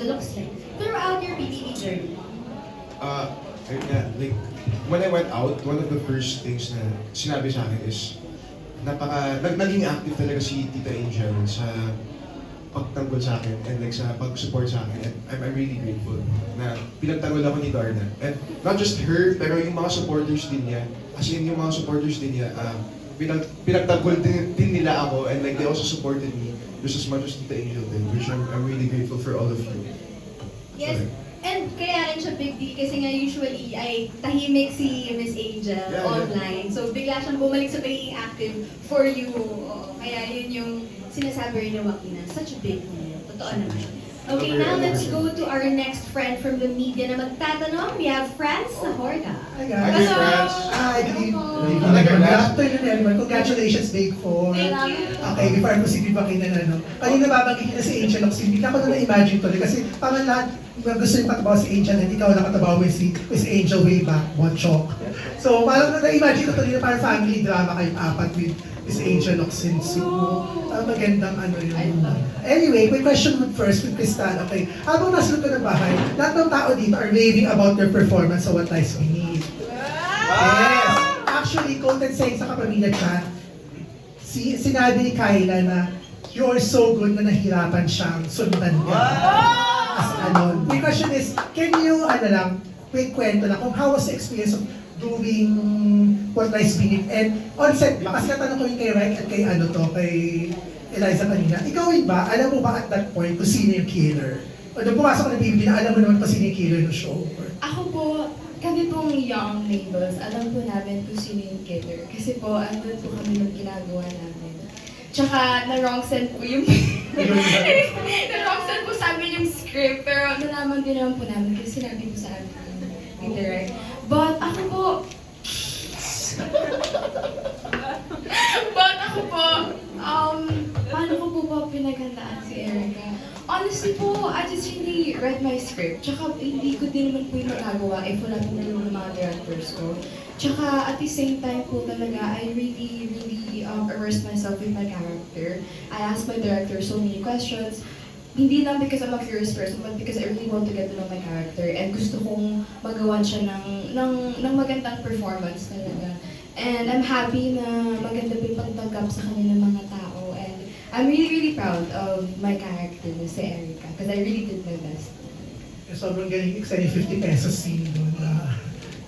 looks like throughout your PBB journey? Ayun nga, like, when I went out, one of the first things na sinabi sa akin is, naging active talaga si Tita Angel sa pagtanggol sa akin and like sa pag-support sa akin. And I'm really grateful na pinagtanggol ako ni Darna. And not just her, pero yung mga supporters din niya. As in, yung mga supporters din niya, pinagtanggol din nila ako and like they also supported me just as much as Tita Angel did, which I'm really grateful for all of you. Yes. Sorry. And kaya rin siya big deal kasi nga usually ay tahimik si Miss Angel online. So bigla siyang bumalik sa pagiging active for you. Oo, kaya yun yung sinasabi rin ni Joaquin na such a big deal. Totoo naman. Okay, now let's go to our next friend from the media na magtatanong. We have Franz Sahorga. Hi Hi, guys. Franz. Hi, good Hello. afternoon everyone. Congratulations, Big Four. Thank you. Okay, before I proceed with Joaquin na ano. Kanina babanggit na si Angel Locsin. Bigla ko na na-imagine to. Kasi parang lahat, gusto yung katabaw si Angel and ikaw nakatabaw mo si Miss Angel way back, Bonchok. So parang na-imagine ko to rin parang family drama kayong apat with Miss Angel Locsin. So magandang ano yun. Anyway, my question first with Crystal. Okay, habang nasa loob ka ng bahay, lahat ng tao dito are raving about your performance sa What Lies Beneath. Yes! Actually, quoted saying sa kapamilya chat, sinabi ni Kyla na you're so good na nahirapan siyang sundan ka. As ano. My question is, can you, quick kwento na kung how was the experience of doing What Lies Beneath? And on set ba? Kasi natanong ko yun kay Rek at kay Eliza kanina. Ikaw ba, alam mo ba at that point kung sino yung killer? O nung pumasok ka na PBB na alam mo naman kung sino yung killer ng show? Ako po, kami pong young neighbors, alam po namin kung sino yung killer. Kasi po, andun po kami nung ginagawa namin. Tsaka, na-wrong send po yung... na-wrong send po sa amin yung script, pero nalaman din naman po namin kasi sinabi po sa amin yung direct. But ako po... paano ko po ba pinaghandaan si Erica? Honestly po, I just really read my script. Tsaka hindi ko din naman po yung magagawa if wala po naman yung mga directors ko. Tsaka at the same time po talaga, I really immersed myself in my character. I asked my director so many questions. Hindi lang because I'm a curious person, but because I really want to get to know my character. And gusto kong magawa siya ng magandang performance talaga. And I'm happy na maganda po yung pagtanggap sa kanya ng mga tao. And I'm really proud of my character na si Erica because I really did my best. Sobrang galing, exciting 50 pesos scene doon.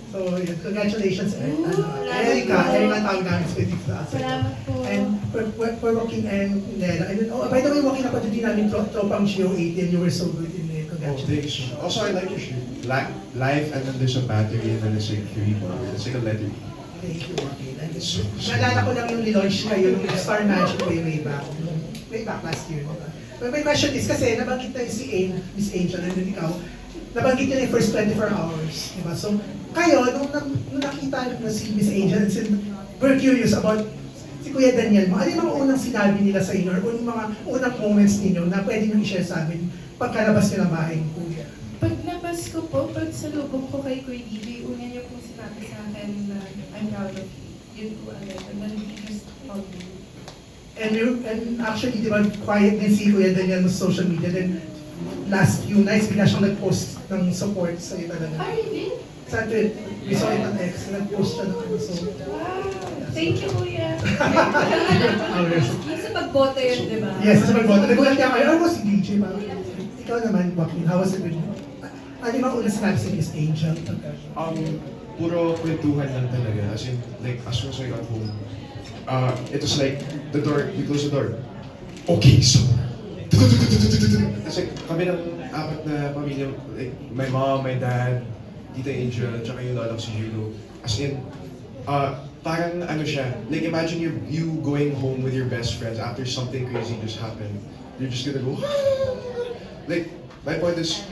So, yun, congratulations, Erica. Erica tawag namin sa Phoenix. Salamat po. And for Joaquin and Nela. And then, by the way, Joaquin, napatuloy namin tropang Shio 80 and you were so good in it. Congratulations. Also, I like your shirt. Life, and then there's a battery, and then it's like 3 more. It's like a letter. Thank you, Joaquin. And naalala ko lang yung nilaunch kayo, yung Star Magic way back. Way back last year. But my question is, kasi nabanggit na si Miss Angel, and then ikaw, nabanggit niya na yung first 24 hours. Diba? So, kayo, nung nakita na si Miss Angel, we're curious about si Kuya Daniel mo. Ano yung mga unang sinabi nila sa inyo, or yung mga unang moments ninyo na pwede nyo i-share sa amin pagkalabas nyo ng bahay ni Kuya? Pag nabas ko po, pag salubong ko kay Kuya DJ, una niya pong sinabi sa akin na I'm proud of you. Yun po agad. And then he just told me. And actually, di ba, quiet din si Kuya Daniel sa social media. Then, last few nights, bigla siyang nag-post ng support sa'yo talaga. Ah, really? Sa tweet, we saw it on X, nag-post siya ng ano. So, Wow! Thank you, Kuya. hours. Yung sa pagboto yun, di ba? Yes, sa pagboto. Nagulat niya kayo, ano si DJ? Parang, ikaw naman, Joaquin, how was it with you? Ano yung mga unang sinabi si Miss Angel? Puro kwentuhan lang talaga. As in, like, as soon as I got home, it was like, the door, you close the door. Okay, so, kasi kami ng apat na pamilya, like, my mom, my dad, Tita Angel, at saka yung lola ko si Julo. As in, parang ano siya, like imagine you going home with your best friends after something crazy just happened. You're just gonna go, like, my point is,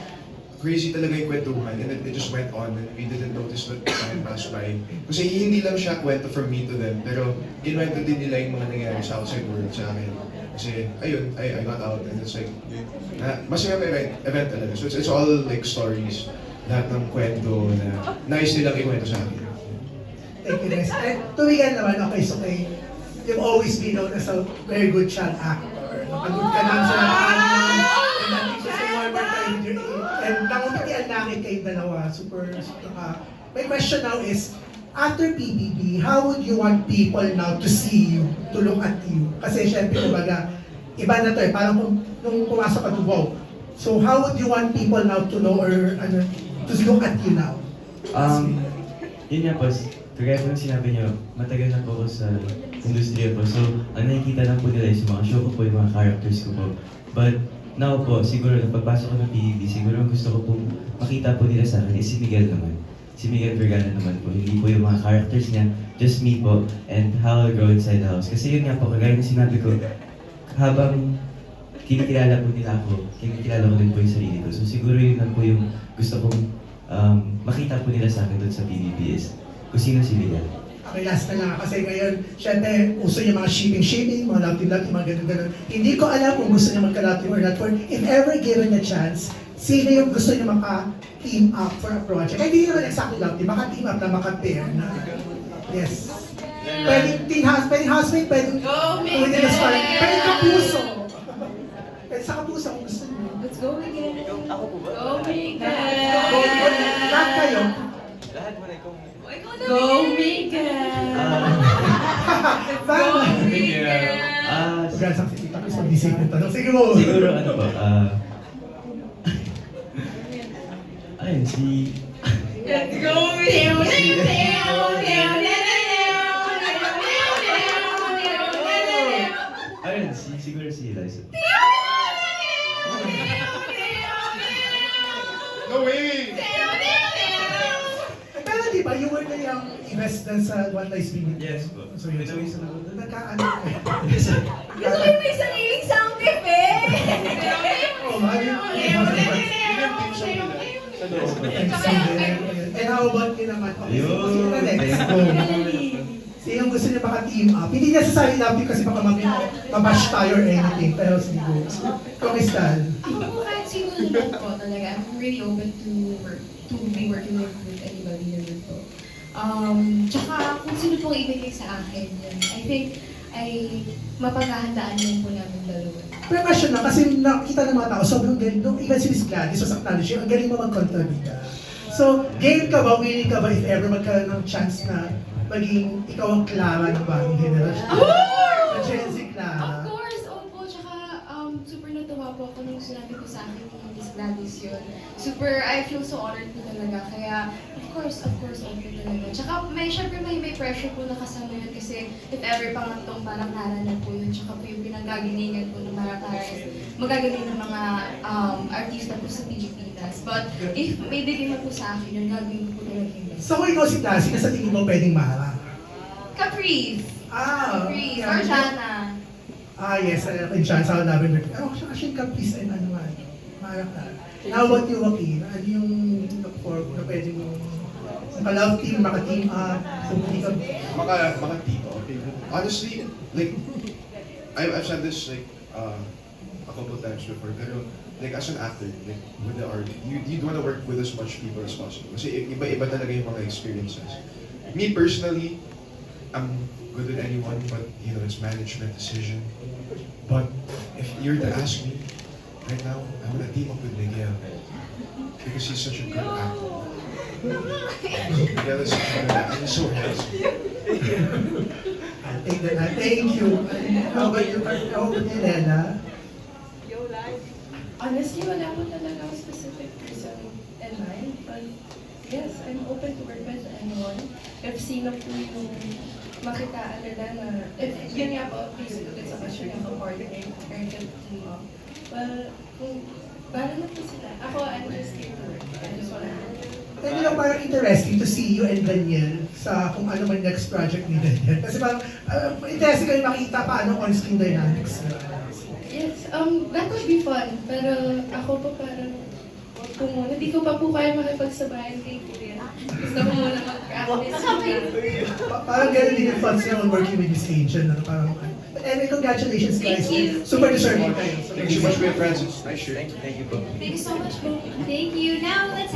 crazy talaga yung kwentuhan and it just went on and we didn't notice that time passed by. Kasi hindi lang siya kwento from me to them, pero inwento din nila yung mga nangyari sa outside world sa akin. Kasi, ayun, I got out and it's like, masaya event talaga. So it's all like stories, lahat ng kwento na nice nilang ikwento sa akin. Thank you, guys. And tuwigan naman, okay, so kay, you've always been known as a very good child actor. Napagod ka namin sa lahat. And natin siya sa more And nangumitian namin kayong dalawa. Super. My question now is, after PBB, how would you want people now to see you, to look at you? Kasi syempre, kumbaga, iba na to eh. Parang nung pumasok ka to Vogue. So how would you want people now to know or to look at you now? Yun nga po, kagaya po yung sinabi niyo, matagal na po ako sa industriya po. So, ang nakikita lang po nila is yung mga show ko po, yung mga characters ko po. But now po, siguro nung pagpasok ko ng PBB, siguro ang gusto ko po makita po nila sa akin is si Miguel naman. Si Miguel Vergara naman po, hindi po yung mga characters niya, just me po, and how I'll grow inside the house. Kasi yun nga po, kagaya ng sinabi ko, habang kinikilala po nila ako, kinikilala ko din po yung sarili ko. So siguro yun lang po yung gusto kong makita po nila sa akin doon sa PBB is kung sino si Miguel. Okay, last na lang. Kasi ngayon, syempre, uso yung mga shipping, mga love-team, mga ganun-ganun. Hindi ko alam kung gusto niya magka-love-team or not. For if ever given a chance, sino yung gusto niya maka-team up for a project? Ay, hindi naman exactly love-team, maka-team up na maka-pair na. Yes. Pwedeng housemate, pwedeng pwedeng pwedeng kapuso. Pwede sa kapuso kung gusto niyo. Let's go again. Ako po ba? Go, Mika! Lahat kayo. Lahat mo na ikaw. Go, Mika! Go, Miguel. Pagkala sa kita ko, hindi safe yung tanong. Sige mo. Siguro ano po, ayun, si... Let's go, Mika! Ayun, siguro si Eliza. No way! Pero di ba, you were na yung investment sa One Nice Minute? Yes po. So yun, Pinawisan ako doon. nagkaano ko. Gusto ko yung may sariling sound effect. Oh, and how about you naman? Okay, sino na next? Sino gusto niya baka-team up? Hindi necessarily love you kasi baka mabash tayo or anything. Pero sige, Kristal. Ako po kahit sino naman po talaga, I'm really open to be working with anybody naman po. Tsaka kung sino pong ibigay sa akin yun, I think ay mapaghahandaan din po namin dalawa. Pero question lang, kasi nakita ng mga tao, sobrang galing. Nung even si Miss Gladys was acknowledged, ang galing mo mag-kontrabida. So, game ka ba, willing ka ba if ever magkaroon ng chance na maging ikaw ang Clara ng bagong generasyon? Na Gen Z Of Clara. course, opo, tsaka super natuwa po ako nung sinabi ko sa akin ni Miss Gladys yun. Super, I feel so honored po talaga. Kaya, of course, opo talaga. Tsaka, syempre may pressure po na kasama yun kasi if ever pangatong parang Clara na po yun, tsaka po yung pinagagalingan po ng mga Clara is magagaling ng mga artista po sa Pilipinas. But if may bigay mo po sa akin yun, gagawin ko po talaga yung best. So kung ikaw si Classy, sa tingin mo pwedeng maharap? Caprice! Caprice! Or Jana! Yes, in chance ako namin. Actually, Caprice and ano man. Maharap na. How about you, Joaquin? Ano yung look for na pwede mo maka-love team, maka-team up, kung hindi ka... Maka-team up. Honestly, like, I've said this like a couple times before, pero like as an actor, like with the art, you'd want to work with as much people as possible. Kasi iba-iba talaga yung mga experiences. Me personally, I'm good with anyone, but you know, it's management decision. But if you're to ask me, right now, I'm gonna team up with Miguel. Because he's such a good actor. Miguel is and he's so handsome. I'll take that. Thank you. How about you, Lena? Honestly, wala po talaga ang specific person in mind. But yes, I'm open to work with anyone. If sino po yung makitaan nila na, if yun nga po, basically sa question yung coordinate or can team up. Well, kung para na po sila. Ako, I'm just here to work. I just wanna Kaya lang parang interesting to see you and Daniel sa kung ano man next project ni Daniel. Kasi parang interesting kayo makita paano on-screen dynamics. Yes, that would be fun. Pero ako po parang, kung muna, hindi ko pa po kaya makipagsabayan kay Kuya. Gusto ko muna mag-practice. Parang gano'n din yung thoughts niya on working with Miss Angel. Na parang, but anyway, congratulations guys. Thank you. Super deserving kayo. Thank you so much for your friends. It's nice shirt. Thank you po. Thank you so much po. Thank you. Now, let's have